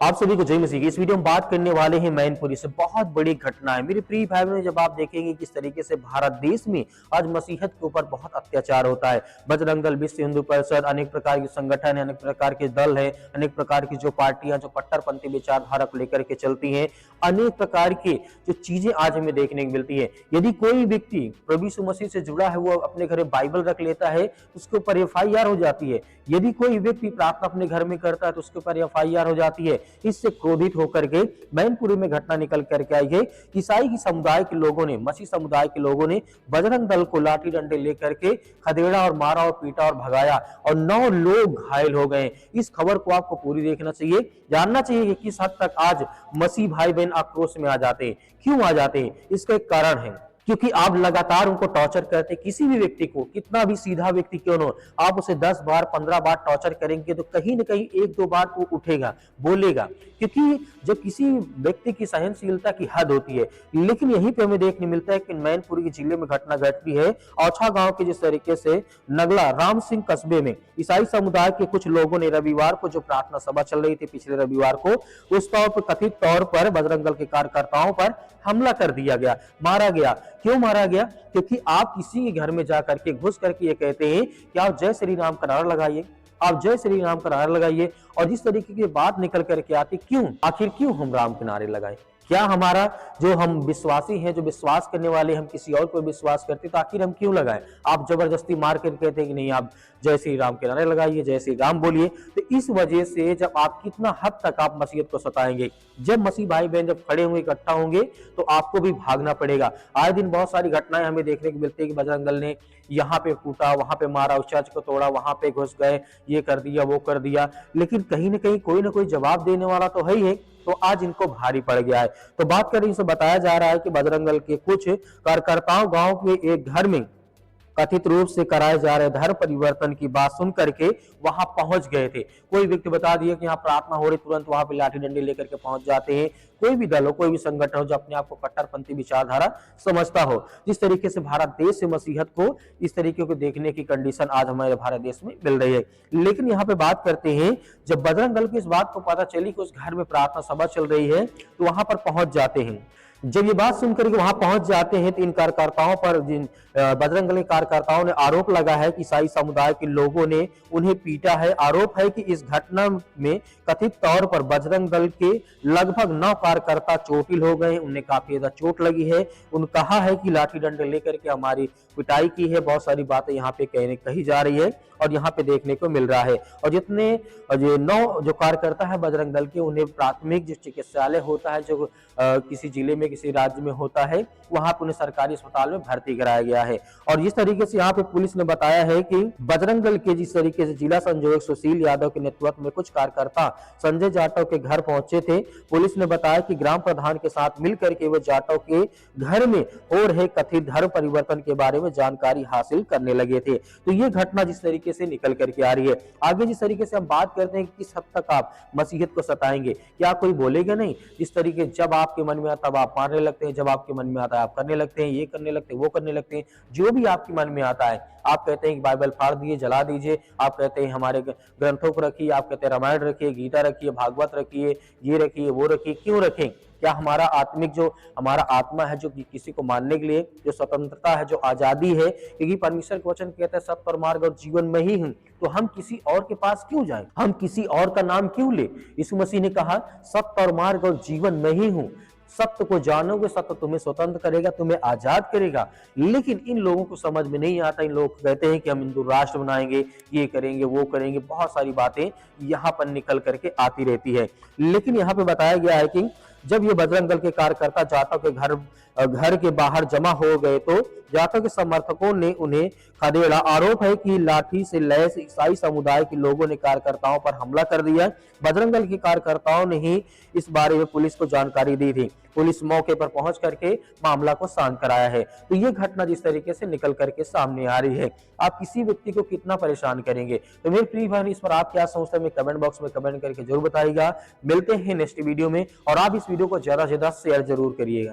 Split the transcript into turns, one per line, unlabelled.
आप सभी को जय मसीह की। इस वीडियो में बात करने वाले हैं मैनपुरी से। बहुत बड़ी घटना है मेरे प्रिय भाई बहनों। जब आप देखेंगे किस तरीके से भारत देश में आज मसीहत के ऊपर बहुत अत्याचार होता है। बजरंग दल, विश्व हिंदू परिषद, अनेक प्रकार के संगठन है, अनेक प्रकार के दल है, अनेक प्रकार की जो पार्टियां जो कट्टरपंथी विचारधारा को लेकर के चलती हैं, अनेक प्रकार की जो चीजें आज हमें देखने को मिलती है। यदि कोई व्यक्ति प्रभु यीशु मसीह से जुड़ा है, वो अपने घर बाइबल रख लेता है, उसके ऊपर FIR हो जाती है। यदि कोई व्यक्ति प्रार्थना अपने घर में करता है तो उसके ऊपर FIR हो जाती है। इससे क्रोधित होकर के मैनपुरी में घटना निकल करके आई है। ईसाई की समुदाय के लोगों ने, मसीह समुदाय के लोगों ने बजरंग दल को लाठी डंडे लेकर के खदेड़ा और मारा और पीटा और भगाया और 9 लोग घायल हो गए। इस खबर को आपको पूरी देखना चाहिए, जानना चाहिए कि किस हद तक आज मसीह भाई बहन आक्रोश में आ जाते हैं। क्यों आ जाते हैं? इसका एक कारण है, क्योंकि आप लगातार उनको टॉर्चर करते। किसी भी व्यक्ति को, कितना भी सीधा व्यक्ति क्यों न हो, आप उसे 10 बार 15 बार टॉर्चर करेंगे तो कहीं न कहीं 1-2 बार वो उठेगा, बोलेगा, क्योंकि जब किसी व्यक्ति की सहनशीलता की हद होती है। लेकिन यहीं पे हमें देखने मिलता है कि मैनपुरी के जिले में घटना घटती है औछा गांव के जिस तरीके से नगला राम सिंह कस्बे में ईसाई समुदाय के कुछ लोगों ने रविवार को जो प्रार्थना सभा चल रही थी पिछले रविवार को, उस तौर पर कथित तौर पर बजरंग दल के कार्यकर्ताओं पर हमला कर दिया गया, मारा गया। क्यों मारा गया? क्योंकि आप किसी के घर में जाकर के घुस करके ये कहते हैं कि आप जय श्री राम का नारा लगाइए, आप जय श्री राम का नारा लगाइए, और जिस तरीके की बात निकल करके आती, क्यों, आखिर क्यों हम राम के नारे लगाएं? क्या हमारा जो हम विश्वासी हैं, जो विश्वास करने वाले, हम किसी और को विश्वास करते तो आखिर हम क्यों लगाएं? आप जबरदस्ती मार कर कहते हैं कि नहीं आप जय श्री राम के नारे लगाइए, जय श्री राम बोलिए। तो इस वजह से जब आप कितना हद तक आप मसीहत को सताएंगे, जब मसीह भाई बहन जब खड़े होंगे, इकट्ठा होंगे, तो आपको भी भागना पड़ेगा। आए दिन बहुत सारी घटनाएं हमें देखने को मिलती है कि बजरंग दल ने यहाँ पे कूटा, वहां पे मारा, उस चर्च को तोड़ा, वहां पे घुस गए, ये कर दिया, वो कर दिया, लेकिन कहीं ना कहीं कोई ना कोई जवाब देने वाला तो है ही है। तो आज इनको भारी पड़ गया है। तो बात करें, इसे बताया जा रहा है कि बजरंग दल के कुछ कार्यकर्ताओं गांव के एक घर में कथित रूप से कराए जा रहे धर्म परिवर्तन की बात सुन करके वहां पहुंच गए थे। कोई व्यक्ति बता दिया कि यहाँ प्रार्थना हो रही, तुरंत वहां पे लाठी डंडे लेकर के पहुंच जाते हैं। कोई भी दल हो, कोई भी संगठन हो जो अपने आप को कट्टरपंथी विचारधारा समझता हो, जिस तरीके से भारत देश से मसीहत को इस तरीके को देखने की कंडीशन आज हमारे भारत देश में मिल रही है। लेकिन यहाँ पे बात करते हैं, जब बजरंग दल की इस बात को पता चली कि उस घर में प्रार्थना सभा चल रही है, तो वहां पर पहुंच जाते हैं। जब ये बात सुनकर के वहां पहुंच जाते हैं तो इन कार्यकर्ताओं पर, जिन बजरंग दल के कार्यकर्ताओं ने आरोप लगा है कि ईसाई समुदाय के लोगों ने उन्हें पीटा है। आरोप है कि इस घटना में कथित तौर पर बजरंग दल के लगभग 9 कार्यकर्ता चोटिल हो गए, उन्हें काफी ज्यादा चोट लगी है। उन्होंने कहा है कि लाठी डंडे लेकर के हमारी पिटाई की है। बहुत सारी बातें यहाँ पे कही जा रही है और यहाँ पे देखने को मिल रहा है। और जितने 9 जो कार्यकर्ता है बजरंग दल के, उन्हें प्राथमिक जो चिकित्सालय होता है, जो किसी जिले में, किसी राज्य में होता है, वहां पर उन्हें सरकारी अस्पताल में भर्ती कराया गया है। और जिस तरीके से यहाँ पे पुलिस ने बताया है कि बजरंग दल के जिस तरीके से जिला संयोजक सुशील यादव के नेतृत्व में कुछ कार्यकर्ता संजय जाटव के घर पहुंचे थे। पुलिस ने बताया कि ग्राम प्रधान के साथ मिलकर के वो जाटव के घर में हो रहे कथित धर्म परिवर्तन के बारे में जानकारी हासिल करने लगे थे। तो ये घटना जिस तरीके से निकल करके आ रही है, आगे जिस तरीके से हम बात करते हैं कि किस हद तक आप मसीहत को सताएंगे, क्या कोई बोलेगा नहीं? जिस तरीके जब आपके मन में आता तब आप मारने लगते हैं, जब आपके मन में आता है आप करने लगते हैं, ये करने लगते हैं, वो करने लगते हैं, जो भी आपके मन में आता है। आप कहते हैं कि बाइबल फाड़ दिए, जला दीजिए, आप कहते हैं हमारे ग्रंथों को रखिए, आप कहते हैं रामायण रखिए, गीता रखिए, भागवत रखिए, ये रखिए, वो रखिए। क्यों रखें? क्या हमारा आत्मिक जो हमारा आत्मा है, जो किसी को मानने के लिए जो स्वतंत्रता है, जो आजादी है, क्योंकि परमेश्वर के वचन कहता है सत्य और मार्ग और जीवन में ही हूं, तो हम किसी और के पास क्यों जाएं? हम किसी और का नाम क्यों ले? यीशु मसीह ने कहा सत्य और मार्ग और जीवन में ही हूं। सत्य को जानोगे, सत्य तुम्हें स्वतंत्र करेगा, तुम्हें आजाद करेगा। लेकिन इन लोगों को समझ में नहीं आता। इन लोग कहते हैं कि हम हिंदू राष्ट्र बनाएंगे, ये करेंगे, वो करेंगे, बहुत सारी बातें यहाँ पर निकल करके आती रहती है। लेकिन यहाँ पे बताया गया है कि जब ये बजरंग दल के कार्यकर्ता जाटव के घर के बाहर जमा हो गए तो जाटव के समर्थकों ने उन्हें खदेड़ा। आरोप है कि लाठी से लैस ईसाई समुदाय के लोगों ने कार्यकर्ताओं पर हमला कर दिया। बजरंग दल के कार्यकर्ताओं ने ही इस बारे में पुलिस को जानकारी दी थी। पुलिस मौके पर पहुंच करके मामला को शांत कराया है। तो ये घटना जिस तरीके से निकल करके सामने आ रही है, आप किसी व्यक्ति को कितना परेशान करेंगे? तो मेरे प्रिय भाई, इस पर आप क्या सोचते हैं? कमेंट बॉक्स में कमेंट करके जरूर बताइएगा। मिलते हैं नेक्स्ट वीडियो में, और आप इस वीडियो को ज्यादा से ज्यादा शेयर जरूर करिएगा।